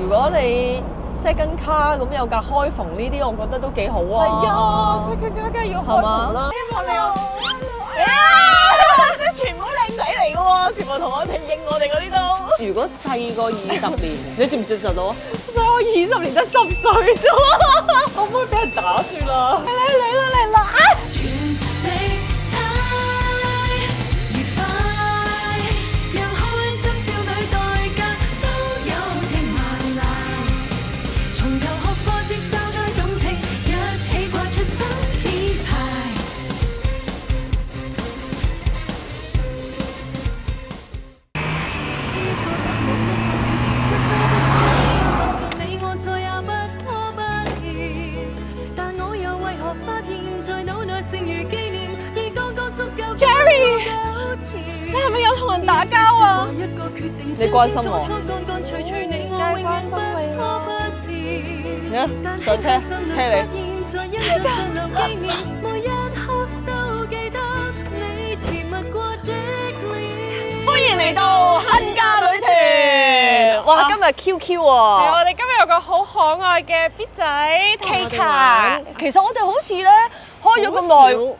如果你 second car 咁有架開篷呢啲，我覺得都幾好啊。係啊，second car 梗係要開篷啦。希望你有。即係全部靚仔嚟嘅喎，全部同我哋應我哋嗰啲都。如果細過20年，你接唔接受到啊？所以我20年得10歲啫，可唔可以俾人打算啊？嚟啦！Jerry， 你係咪有同人打交啊？你關心我，梗係關心你啦。上車，車你。歡迎嚟到亨家女團。哇，今日 QQ 係啊！我哋今日有個好可愛嘅 B 仔 K 卡，其實我哋好似咧開咗咁耐，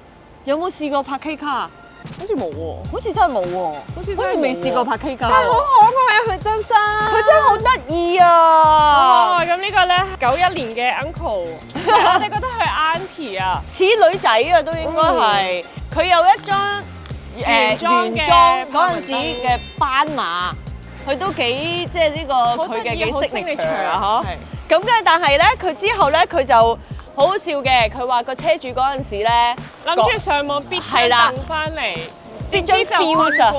有冇試過拍 K 卡？好似冇喎，好似真係冇喎，好似未試過拍 K 卡。但係好可愛啊！佢真身，佢真係好得意啊！咁呢個咧91年嘅 uncle， 我哋覺得佢 auntie 啊，似女仔啊，都應該係。佢有一張原裝嗰陣時嘅斑馬，佢都幾即係呢個佢嘅幾signature啊！嗬。咁嘅，但係咧，佢之後咧，佢就好好笑嘅。佢話個車主嗰陣時咧，諗住上網 bid 張凳翻嚟，bid 張 fuse 啊，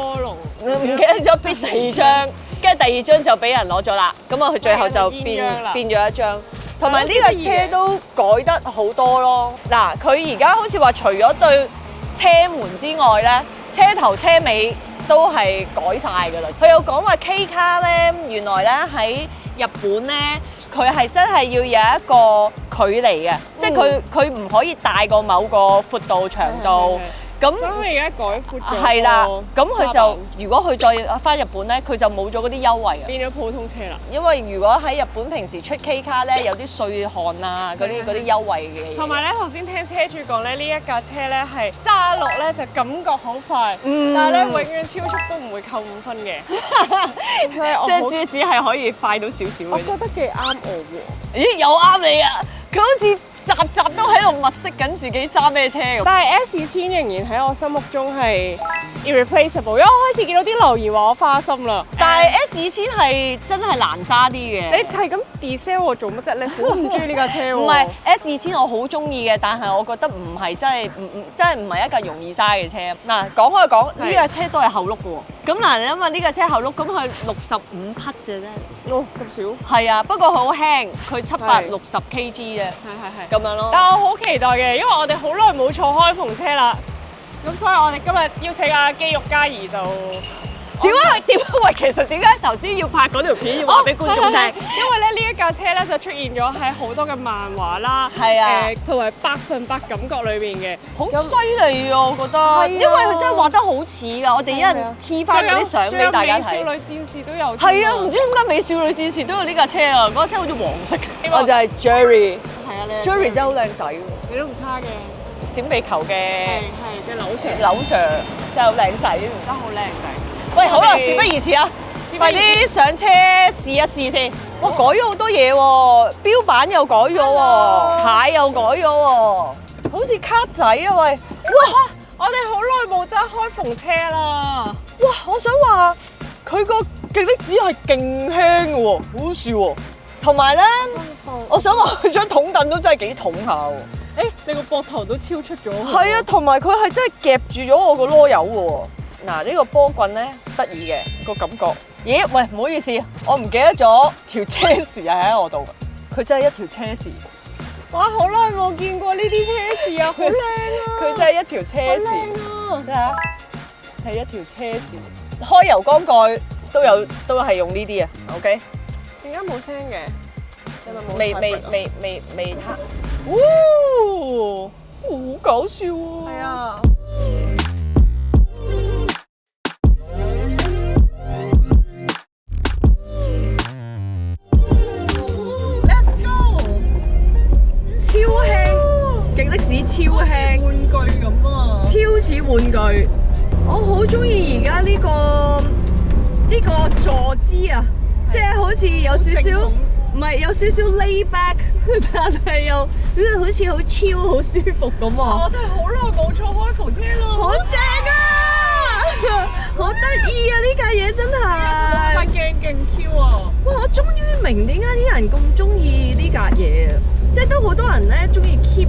唔記得咗 bid 第二張，跟住第二張就俾人攞咗啦。咁啊，佢最後就變咗一張。同埋呢個車都改得好多咯。嗱，佢而家好似話除咗對車門之外咧，車頭車尾都係改晒㗎啦。佢有講話 K 卡咧，原來咧喺日本咧，佢係真係要有一個距離嘅，即係佢唔可以大過某個闊度長度。咁所以佢而家改闊咗。係啦，咁佢就如果佢再翻日本咧，佢就冇咗嗰啲優惠啊。變咗普通車啦。因為如果喺日本平時出 K 卡咧，有啲稅項啊，嗰啲優惠嘅嘢。同埋咧，頭先聽車主講咧，呢一架車咧係揸落咧就感覺好快，但係咧永遠超速都唔會扣5分嘅。即係只係可以快到少少。我覺得幾啱我喎。咦，又啱你啊！佢好似集都喺度物色緊自己揸咩車咁。但係 S2000仍然喺我心目中係 irreplaceable， 因為我開始見到啲留言話我花心啦。但係 S2000係真係難揸啲嘅。你係咁 desell 我做乜啫？你好唔中意呢架車喎？唔係 S2000我好中意嘅，但係我覺得唔係真係唔係一架容易揸嘅車。嗱，講開講呢架車都係後轆嘅喎。咁嗱，你諗下呢架車後轆，咁佢65匹啫啫。哦，咁少？係啊，不過好輕，佢760 kg 啫。係。咁樣咯。但係我好期待嘅，因為我哋好耐冇坐開篷車啦。咁所以我哋今日邀請阿肌肉嘉怡就點解？喂，其實點解頭先要拍嗰條片要話俾觀眾聽？因為咧呢一架車咧就出現咗喺好多嘅漫畫啦，係啊，同埋100%感覺裏邊嘅，好犀利啊！我覺得，因為佢真係畫得好似㗎，我哋一人 key 翻嗰啲相俾大家睇。美少女戰士都有。係啊，唔知點解美少女戰士都有呢架車啊！嗰架車好似黃色。我就係 Jerry。係啊，Jerry 真係好靚仔喎。你都唔差嘅。閃避球嘅。係嘅，柳 Sir 真係好靚仔。真係好靚仔。喂，好啦，事不宜遲啊！快啲上車試一試先。哇，改咗好多嘢喎，標板又改咗喎，牌又改咗喎，好似卡仔啊喂！哇，我哋好耐冇揸開篷車啦。哇，我想話佢個極力子係勁輕嘅喎，好好笑喎。同埋咧，我想話佢張筒凳都真係幾重下喎。你個膊頭都超出咗。係啊，同埋佢係真係夾住咗我個囉柚嘅喎。嗱，呢個波棍咧得意嘅個感覺。咦？喂，唔好意思，我唔記得咗條車匙係喺我度嘅。佢真係一條車匙。哇！好耐冇見過呢啲車匙啊，好靚啊！佢真係一條車匙。好靚啊！睇下，係一條車匙。開油缸蓋都係用呢啲啊。OK。點解冇聲嘅？未哦，好搞笑喎！係啊。超輕，玩具咁啊！超似玩具。我好中意而家呢個坐姿啊，即係好似有少少唔係有少少 lay back， 但係又好似好超好舒服咁啊！我哋好耐冇坐開篷車咯，好正啊！好得意啊！呢架嘢真係塊鏡勁 Q 啊！哇！我終於明點解啲人咁中意呢架嘢啊！即係都好多人咧中意 keep，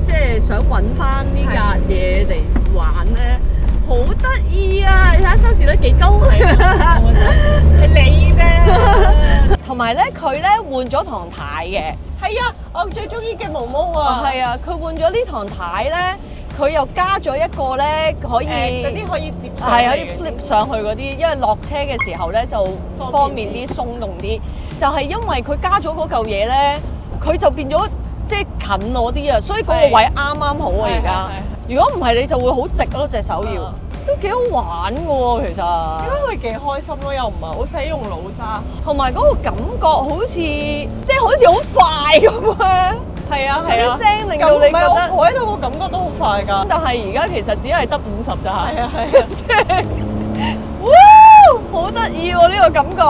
即係想揾翻呢架嘢嚟玩咧，好得意啊！你睇下收視率幾高，係你啫。同埋咧佢咧換咗堂太嘅，係啊，我最中意嘅毛毛啊！係啊，佢換咗呢堂太咧，佢又加咗一個咧可以嗰啲可以接上係可以 flip 上去嗰啲，因為落車嘅時候咧就方便啲、鬆動啲。就係因為佢加咗嗰嚿嘢咧，佢就變咗即係近我啲啊，所以嗰個位啱啱好啊而家。如果唔係你就會好直咯，隻手要都幾好玩嘅喎，其實。應該會幾開心咯，又唔係好使用腦揸，同埋嗰個感覺好似即係好似好快咁啊！係啊啲聲令到你覺得我坐喺度個感覺都好快㗎。但係而家其實只係得50咋嚇。係啊係啊，即係，哇！好得意喎呢個感覺。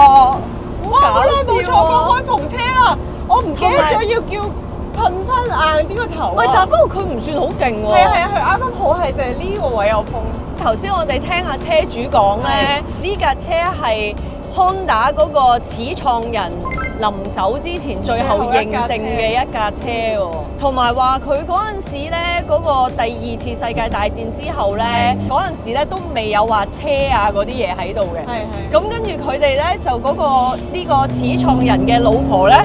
哇！好耐冇坐過開篷車啦，我唔記得咗要叫噴翻硬啲個頭啊！喂，但係不過佢唔算好勁喎。係啊係啊，佢啱啱好係就係呢個位有風。頭先我哋聽阿車主講咧，呢架車係 Honda 嗰個始創人臨走之前最後認證嘅一架車喎，同埋話佢嗰陣時咧嗰個第2次世界大戰之後咧，嗰陣時咧都未有話車啊嗰啲嘢喺度嘅。係係。咁跟住佢哋咧就嗰個呢個始創人嘅老婆咧，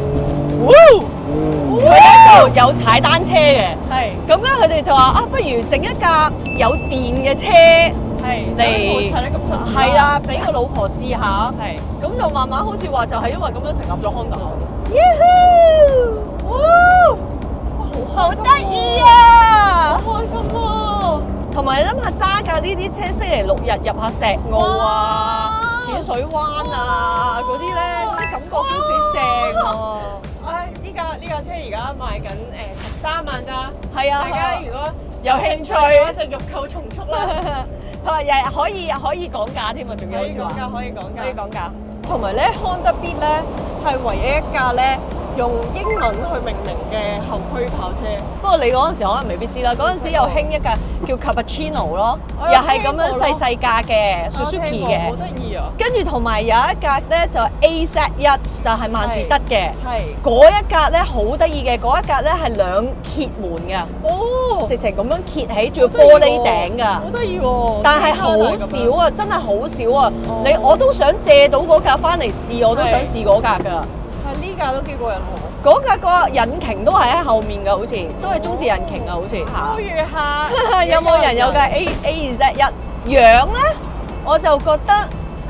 佢咧就有踩單車嘅。係。咁咧佢哋就話啊，不如整一架有電嘅車。係嚟踩得咁實。係啦，俾個老婆試下。係。咁就慢慢好似話就係因為咁樣成立咗 Honda。哇！好得意啊！好開心啊！同埋你諗下揸架呢啲車星期六日入下石澳啊、淺水灣啊嗰啲咧，嗰啲感覺都幾正啊！唉，呢架車而家賣緊13萬咋？係啊，大家如果有興趣嘅話就欲購從速啦。佢話日可以講價添啊，仲有好似話可以講價，可以講價。同埋咧，Honda Beat 咧係唯一一架咧用英文去命名嘅後驅跑車。不過你嗰陣時可能未必知啦，嗰陣時又興一架叫 Cappuccino 咯，又係咁樣細細架嘅 Suzuki 嘅，好得意啊！跟住同埋有一架咧就 AZ1，就係萬事得嘅，係嗰一架咧好得意嘅，嗰一架咧係兩揭門嘅，哦，直情咁樣揭起，仲要玻璃頂㗎，好得意喎！但係好少啊，真係好少啊！我都想借到嗰架翻嚟試，我都想試嗰架㗎。係呢架都幾過癮喎！嗰架個引擎都係喺後面㗎，好似都係中置引擎啊，好似。呼籲下，有冇人有架 AZ1 樣咧？我就覺得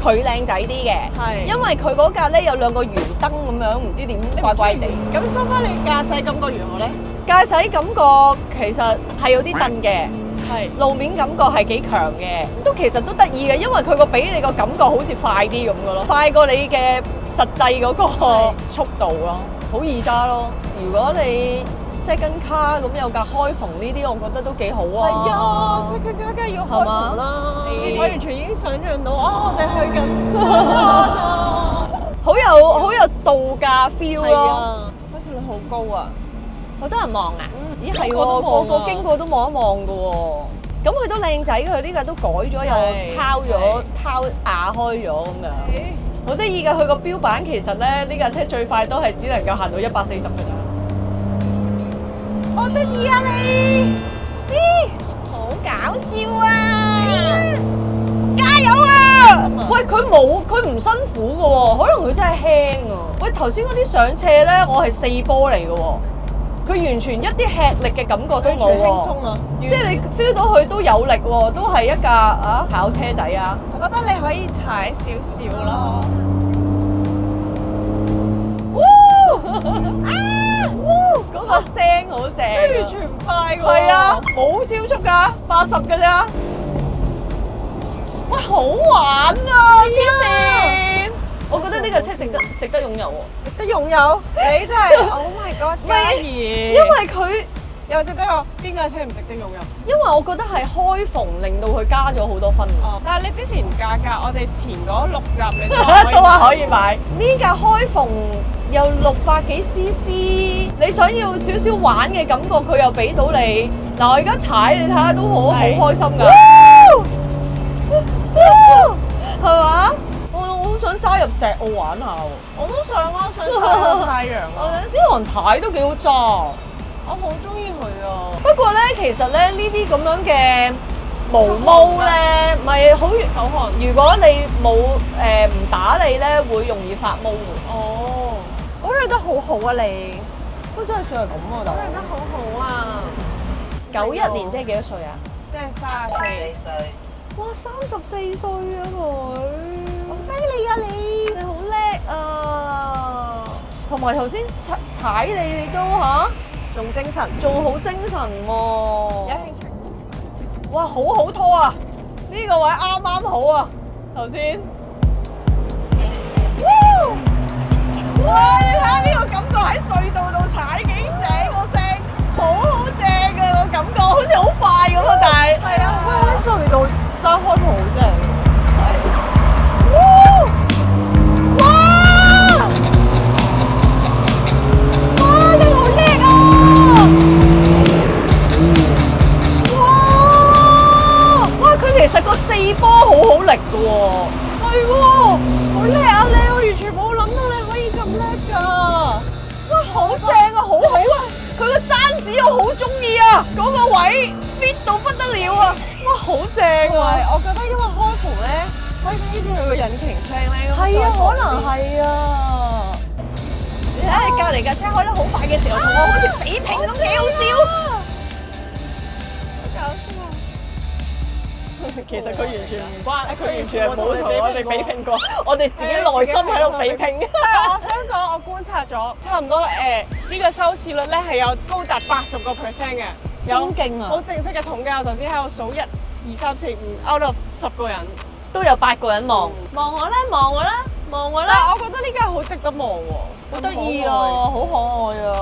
佢靚仔啲嘅，係因為佢嗰架咧有兩個圓燈咁樣，唔知點怪怪地。咁收翻你駕駛感覺如何咧？駕駛感覺其實係有啲蹬嘅，係路面感覺係幾強嘅，都其實都得意嘅，因為佢個俾你個感覺好似快啲咁嘅咯，快過你嘅實際嗰個速度咯，好易揸咯。如果你 second car 咁有架開篷呢啲，我覺得都幾好啊。係啊，second car 梗係要開篷啦。我完全已經想像到啊，我哋去緊沙灘啊，好有度假 feel 咯。收視率好高啊！好多人望啊！咦係喎，個個經過都望一望㗎喎。咁佢都靚仔，佢呢架都改咗，又拋壓開咗咁樣，好得意㗎。佢個標板其實咧，呢架車最快都係只能夠行到140㗎咋。好得意啊你！咦，好搞笑啊！加油啊！喂，佢唔辛苦㗎喎，可能佢真係輕啊。喂，頭先嗰啲上斜咧，我係4波嚟㗎喎。佢完全一啲吃力嘅感覺都冇喎，輕鬆啊！即係你 feel 到佢都有力喎，都係一架跑車仔啊！我覺得你可以踩少少咯。嗰個聲好正，完全唔快喎。係啊，冇超速㗎，80㗎咋。喂，好玩啊！黐線！我覺得呢架車值得擁有喎，值得擁有。你真係 Oh my God，嘉怡！因為佢又值得有邊架車唔值得擁有？因為我覺得係開篷令到佢加咗好多分。哦，但係你之前價格，我哋前嗰6集你都話可以買。呢架開篷有600幾 CC， 你想要少少玩嘅感覺，佢又俾到你。嗱，我而家踩你睇下都好開心㗎。係嘛？我好想揸入石澳玩下喎。我都想啊，想曬個太陽啊！呢行太都幾好揸。我好中意佢啊！不過咧，其實咧呢啲咁樣嘅毛毛咧，咪好手汗。如果你冇唔打理咧，會容易發毛㗎。哦，我養得好好啊你，都真係算係咁啊，但係養得好好啊91年即係幾多歲啊？即係34歲。哇，34歲啊佢，好犀利啊你！你好叻啊！同埋頭先踩你都嚇，仲精神，仲好精神喎！有興趣？哇，好好拖啊！呢個位啱啱好啊！頭先，哇！你睇下呢個感覺喺隧道度踩幾正個聲，好正啊個感覺，好似好快咁啊！但係係啊，哇！喺隧道揸開篷好正。其實個4波好好力㗎喎，係喎，好叻啊你！我完全冇諗到你可以咁叻㗎，哇，好正啊，好好啊！佢個踭子我好中意啊，嗰個位 fit 到不得了啊，哇，好正啊！我覺得因為開篷咧，可以聽住佢個引擎聲咧，係啊，可能係啊。你睇下你隔離架車開得好快嘅時候，同我好似比拼咁，幾好笑。好搞笑！其實佢完全唔關，佢完全係冇同我哋比拼過，我哋自己內心喺度比拼。我想講，我觀察咗差唔多呢個收視率咧係有高達80%嘅，有咁勁啊！好正式嘅統計，我頭先喺度數1、2、3、4、5 out of 10個人都有8個人望，望我啦，望我啦，望我啦！但係我覺得呢架好值得望喎，好得意啊，好可愛啊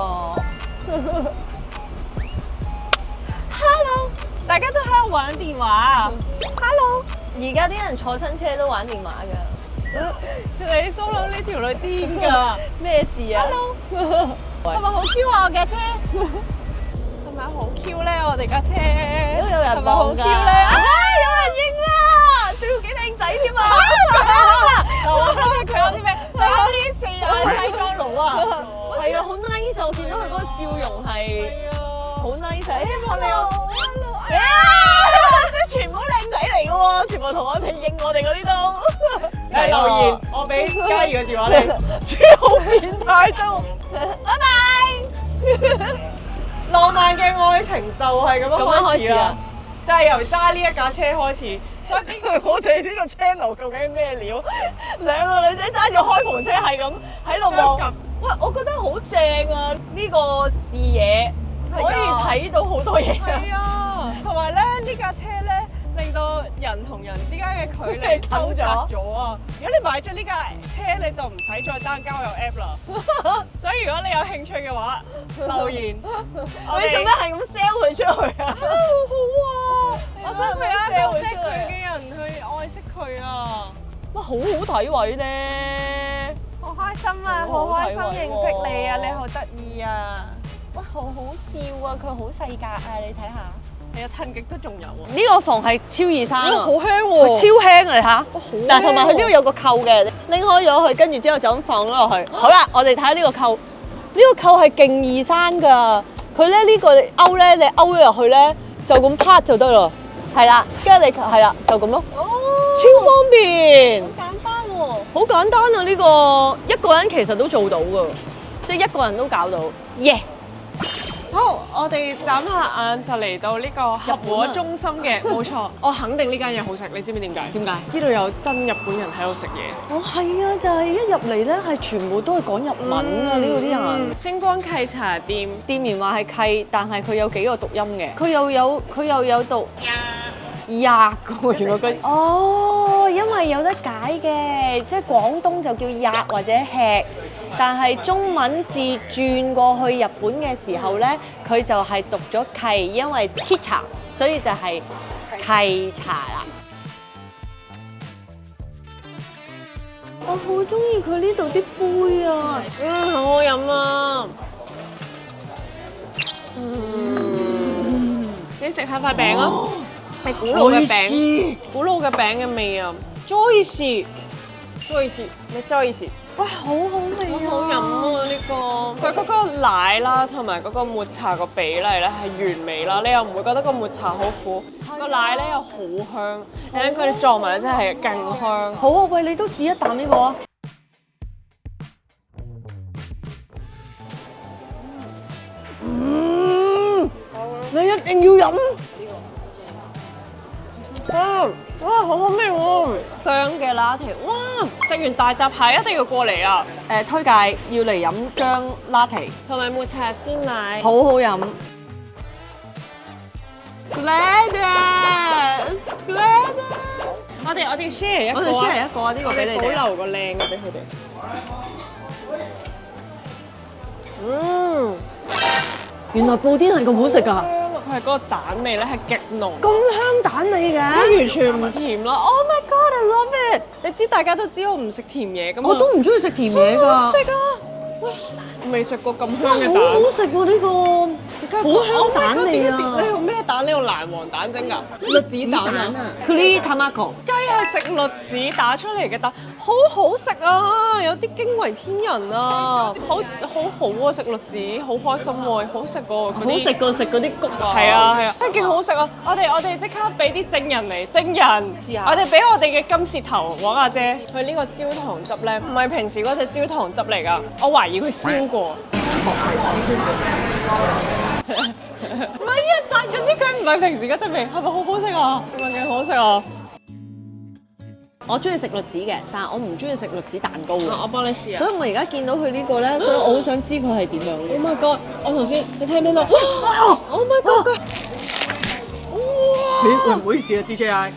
！Hello。大家都喺度玩電話。Hello， 而家啲人坐親車都玩電話㗎。你蘇佬呢條女癲㗎？咩事啊 ？Hello， 係咪好 Q 啊我架車？係咪好 Q 咧？我哋架車都有人係咪好 Q 咧？有人應啦，仲要幾靚仔添啊！我覺得佢有啲咩？佢有啲4眼西裝佬啊！係啊，好 nice， 我見到佢嗰個笑容係好 nice。希望你有。即係全部靚仔嚟嘅喎，全部同我哋應我哋嗰啲都。留言，我俾嘉怡嘅電話你。超變態都。拜拜。浪漫嘅愛情就係咁樣開始啦，就係由揸呢一架車開始。所以我哋呢個 channel 究竟咩料？兩個女仔揸住開篷車係咁喺度望。喂，我覺得好正啊！呢個視野可以睇到好多嘢。係啊，同埋咧呢架車咧，令到人同人之間嘅距離收窄咗啊！如果你買咗呢架車，你就唔使再 down 交友 app 啦。所以如果你有興趣嘅話，留言。你做咩係咁 sell 佢出去啊？好啊！我想佢有一個識佢嘅人去愛惜佢啊！哇，好好睇位咧！好開心啊！好開心認識你啊！你好得意啊！哇，好好笑啊！佢好細格啊！你睇下。係啊，褪極都仲有喎。呢個防係超易生啊！好輕喎，超輕啊！你睇下。但係同埋佢呢度有個扣嘅，拎開咗佢，跟住之後就咁放咗落去。好啦，我哋睇下呢個扣。呢個扣係勁易生㗎。佢咧呢個勾咧，你勾咗入去咧，就咁拍就得啦。係啦，跟住你係啦，就咁咯。哦，超方便。好簡單喎。好簡單啊！呢個一個人其實都做到㗎，即係一個人都搞到。耶！好，我哋眨下眼就嚟到呢個合和中心嘅，冇錯。我肯定呢間嘢好食，你知唔知點解？點解？呢度有真日本人喺度食嘢。哦，係啊，就係一入嚟咧，係全部都係講日文啊！呢度啲人。星光契茶店，店員話係契，但係佢有幾個讀音嘅。佢又有讀呀嘅，原來佢。哦，因為有得解嘅，即係廣東就叫呀或者吃。但係中文字轉過去日本嘅時候咧，佢就係讀咗契，因為 kita， 所以就係契茶啦。我好中意佢呢度啲杯啊，好好飲啊！你食下塊餅啊，係古老嘅餅，古老嘅餅嘅味啊 ！Joyce，你 Joyce， 哇，好好味好飲啊呢個！佢嗰個奶啦，同埋嗰個抹茶個比例咧係完美啦，你又唔會覺得個抹茶好苦，個奶咧又好香，佢哋撞埋咧真係勁香。好啊，喂，你都試一啖呢個啊！你一定要飲。哇，好好味喎！薑嘅拿鐵，哇！食完大閘蟹一定要過嚟啊！推介要嚟飲薑拿鐵，同埋抹茶鮮奶，好好飲。Gladys，我哋 share 一個，我哋 share 一個啊！呢個俾你哋，保留個靚嘅俾佢哋。原來布甸係咁好食㗎，佢係嗰個蛋味咧係極濃，咁香蛋味嘅，完全唔甜啦 ！Oh my god，I love it！你知大家都知我唔食甜嘢㗎嘛？我都唔中意食甜嘢㗎。好食啊！未食過咁香嘅蛋，好好食喎呢個，好香蛋味啊！你用咩蛋？你用藍黃蛋整㗎？栗子蛋啊！佢呢 Tamako 雞係食栗子打出嚟嘅蛋，好好食啊！有啲驚為天人啊！好啊！食栗子好開心喎，好食過好食過食嗰啲谷啊！係啊，真係勁好食啊！我哋即刻俾啲證人嚟證人，試下我哋俾我哋嘅金舌頭黃阿姐，佢呢個焦糖汁咧，唔係平時嗰隻焦糖汁嚟㗎，我懷疑佢燒過。唔係啊，但總之佢唔係平時嗰隻味，係咪好好食啊？係咪勁好食啊？我中意食栗子嘅，但係我唔中意食栗子蛋糕嘅。我幫你試啊！所以我而家見到佢呢個咧，所以我好想知佢係點樣。Oh my god！我頭先你聽唔聽到？Oh my god！喂，唔好意思啊 DJI。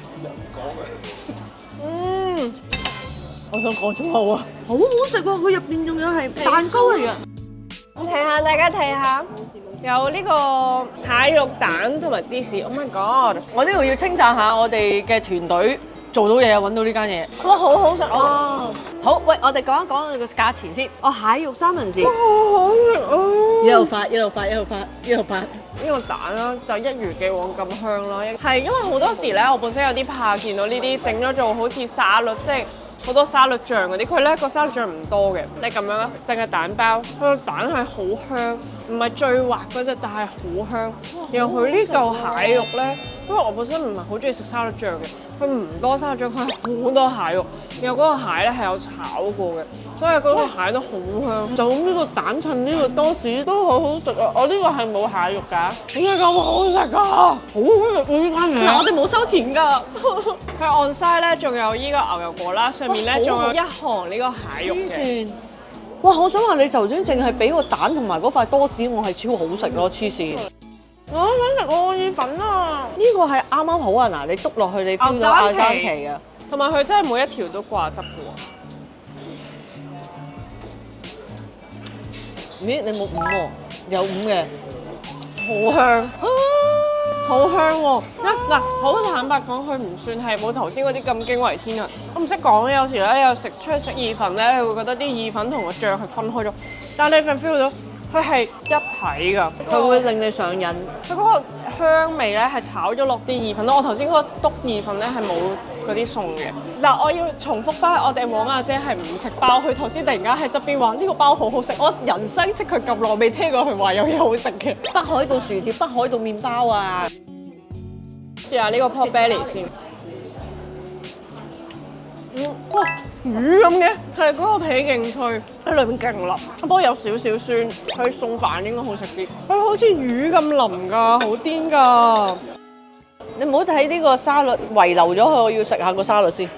我想講粗口啊！好好食喎，佢入邊仲有係蛋糕嚟嘅。睇下，大家睇下，有呢個蟹肉蛋同埋芝士。Oh my god！我呢度要稱讚下我哋嘅團隊做到嘢啊，揾到呢間嘢。哇，好好食啊！好，喂，我哋講一講個價錢先。蟹肉三文治，好好食啊！一路發，一路發，一路發，一路發。呢個蛋啦，就一如既往咁香啦。係因為好多時咧，我本身有啲怕見到呢啲整咗做好似沙律，即係好多沙律醬嗰啲。佢咧個沙律醬唔多嘅，你咁樣啦，淨係蛋包，佢個蛋係好香，唔係最滑嗰隻，但係好香。然後佢呢嚿蟹肉咧，因為我本身唔係好中意食沙律醬嘅，佢唔多沙律醬，佢係好多蟹肉。然後嗰個蟹咧係有炒過嘅，所以嗰個蟹都好香。就咁呢個蛋襯呢個多士都好好食啊！我呢個係冇蟹肉㗎，點解咁好食㗎？好好食喎呢間嘢。嗱，我哋冇收錢㗎。佢 on side 咧，仲有呢個牛油果啦，上面咧仲有一行呢個蟹肉嘅。哇！我想話你頭先淨係俾個蛋同埋嗰塊多士，我係超好食咯，黐線！我想食個意粉啊！呢個係啱啱好啊！嗱，你篤落去你 feel 到亞丹奇啊！同埋佢真係每一條都掛汁嘅喎。咦？你冇五喎？有五嘅，好香，好香喎！嗱，好坦白講，佢唔算係冇頭先嗰啲咁驚為天人。我唔識講，有時咧有出去食意粉咧，你會覺得啲意粉同個醬係分開咗，但係你 feel 到佢係一體㗎，佢會令你上癮。佢嗰個香味咧係炒咗落啲意粉咯。我頭先嗰個篤意粉咧係冇嗰啲餸嘅。嗱，我要重複翻，我哋黃阿姐係唔食包，佢頭先突然間喺側邊話呢個包好好食，我人生識佢咁耐未聽過佢話有嘢好食嘅。北海道薯條、北海道麵包啊！試下呢個 pork belly 先。哇，魚咁嘅，係嗰個皮勁脆，喺裏邊勁腍，不過有少少酸，佢餸飯應該好食啲。佢好似魚咁腍㗎，好癲㗎！你唔好睇呢個沙律遺留咗佢，我要食下個沙律先。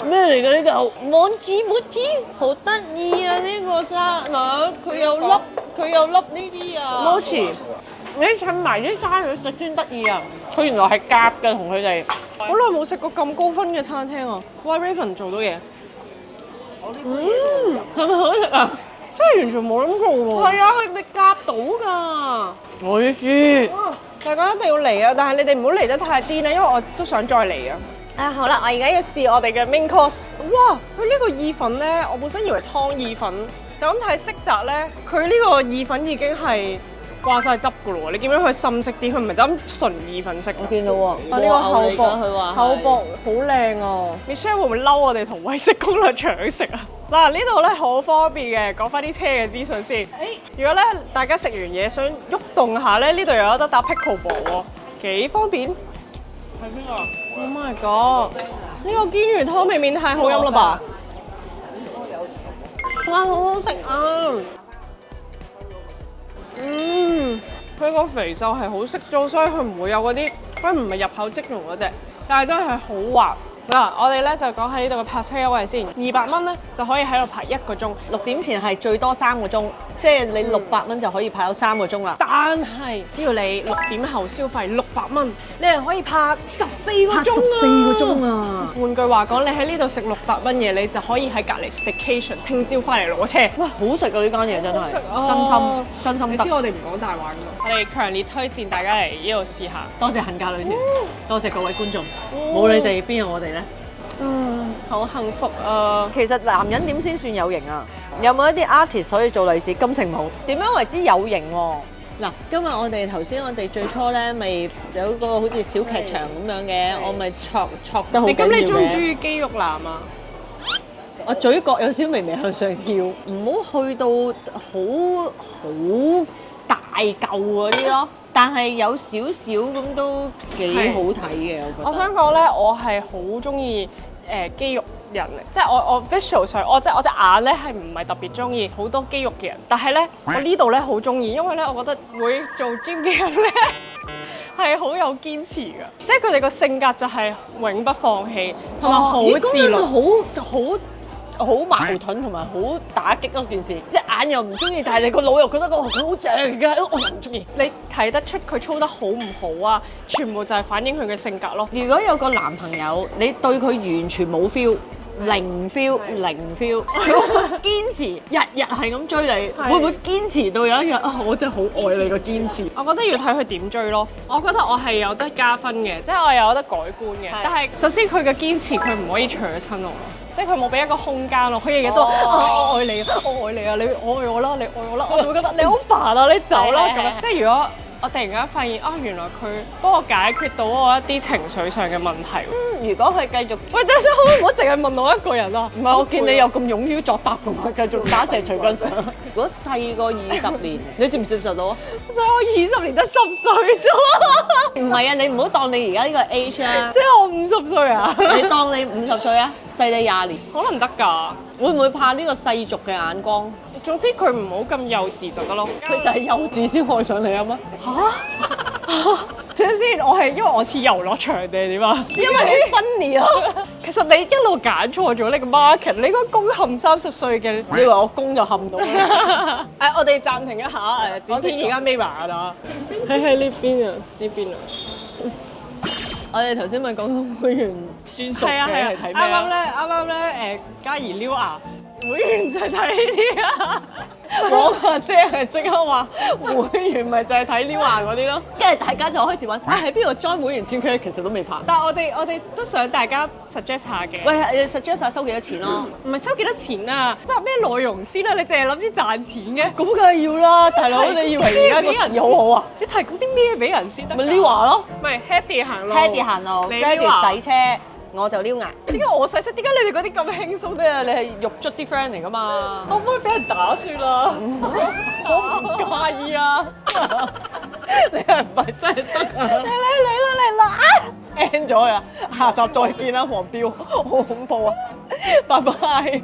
咩嚟㗎呢嚿？冇知，好得意啊！呢個沙律佢有粒呢啲啊。mochi，你襯埋啲沙律食先得意啊！佢原來係夾嘅同佢哋。好耐冇食過咁高分嘅餐廳啊！哇 ，Raven 做到嘢。係咪好食啊？真係完全冇諗過喎。係啊，佢哋夾到㗎。我知。大家一定要嚟啊！但係你哋唔好嚟得太癲啦，因為我都想再嚟啊！啊好啦，我而家要試我哋嘅 main course。哇！佢呢個意粉咧，我本身以為湯意粉，就咁睇色澤咧，佢呢個意粉已經係掛晒汁㗎咯喎！你見到佢深色啲，佢唔係就咁純意粉色。我見到喎。啊！呢個厚佢薄，話厚薄好靚啊 ！Michelle 會唔會嬲我哋同為食攻略搶食啊？嗱，呢度咧好方便嘅，講翻啲車嘅資訊先。如果咧大家食完嘢想喐動下咧，呢度又有得搭 pickleball 喎，幾方便。係邊個 Oh my god！呢個鰻魚湯未免太好飲啦吧？哇，好好食啊！佢個肥瘦係好適中，所以佢唔會有嗰啲，佢唔係入口即溶嗰隻，但係都係好滑。嗱，我哋咧就講喺呢度嘅泊車優惠先，200蚊咧就可以喺度排1個鐘，6點前係最多3個鐘，即係你600蚊就可以排到3個鐘啦。但係只要你6點後消費600蚊，你係可以拍14個鐘啊！14個鐘啊！換句話講，你喺呢度食600蚊嘢，你就可以喺隔離 staycation，聽朝翻嚟攞車。哇，好食啊！呢間嘢真係，真心得。你知我哋唔講大話㗎，我哋強烈推薦大家嚟呢度試下。多謝恨嫁女團，多謝各位觀眾，冇你哋邊有我哋咧？好幸福啊！其實男人點先算有型啊？有冇一啲 artist 可以做例子？金城武點樣為之有型喎？嗱，今日我哋最初咧，咪有個好似小劇場咁樣嘅，我咪戳得好緊要嘅。咁你中唔中意肌肉男啊？我嘴角有少微微向上翹，唔好去到好大嚿嗰啲咯。但係有少少咁都幾好睇嘅，我覺得。我想講咧，我係好中意肌肉人嚟，即係我 visual 上，我隻眼咧係唔係特別中意好多肌肉嘅人，但係咧我呢度咧好中意，因為咧我覺得會做 gym 嘅人咧係好有堅持㗎，即係佢哋個性格就係永不放棄，同埋好自律，好矛盾同埋好打擊咯件事，隻眼又唔中意，但係你個腦又覺得佢好正㗎，我又唔中意。你睇得出佢操得好唔好啊？全部就係反映佢嘅性格咯。如果有個男朋友，你對佢完全冇 feel。零 feel，堅持日日係咁追你，會唔會堅持到有一日啊？我真係好愛你個堅持。我覺得要睇佢點追咯。我覺得我係有得加分嘅，即係我有得改觀嘅。但係首先佢嘅堅持，佢唔可以搶親我咯，即係佢冇俾一個空間咯。佢日日都我愛你，我愛你啊！你愛我啦，你愛我啦，我就會覺得你好煩啊！你走啦咁樣。即係如果我突然間發現啊，原來佢幫我解決到我一啲情緒上嘅問題。如果佢繼續，喂，等陣先，唔好淨係問我一個人啊！唔係，我見你又咁勇於作答咁，繼續打蛇隨棍上。如果細個20年，你接唔接受到啊？所以我20年得10歲啫。唔係啊，你唔好當你而家呢個 age 啊。即係我50歲啊？你當你50歲啊，細你20年，可能得㗎。會唔會怕呢個世俗嘅眼光？總之佢唔好咁幼稚就得咯。佢就係幼稚先愛上你啊嘛？等陣先，因為我似遊樂場定係點啊？因為你 funny 啊！其實你一路揀錯咗你個 market，你應該攻陷30歲嘅。你以為我攻就陷到啦？我哋暫停一下，剪片而家眯埋啦。喺呢邊啊，呢邊啊。我哋頭先咪講到會員專屬嘅係睇咩啊？啱啱咧嘉怡撩牙會員就係睇呢啲啊！我阿姐係即刻話會員咪就係睇撩牙嗰啲咯，跟住大家就開始揾喺邊度 join 會員專區，其實都未拍。但係我哋都想大家 suggest 下嘅。喂，suggest 下收幾多錢咯？唔係收幾多錢啊？拍咩內容先啦？你淨係諗住賺錢嘅？咁梗係要啦，大佬你以為而家個市好好啊？你提供啲咩俾人先得？咪撩牙咯，唔係 Hedy 行路 ，Hedy 行路，Daddy 洗車。我就撩牙。點解我洗車？點解你哋嗰啲咁輕鬆咩？你係肉捽啲 friend 嚟㗎嘛？可唔可以俾人打算啦？我唔介意啊！你係唔係真係得啊？嚟啦！end 咗啊！下集再見啦，黃標，好恐怖啊！拜拜。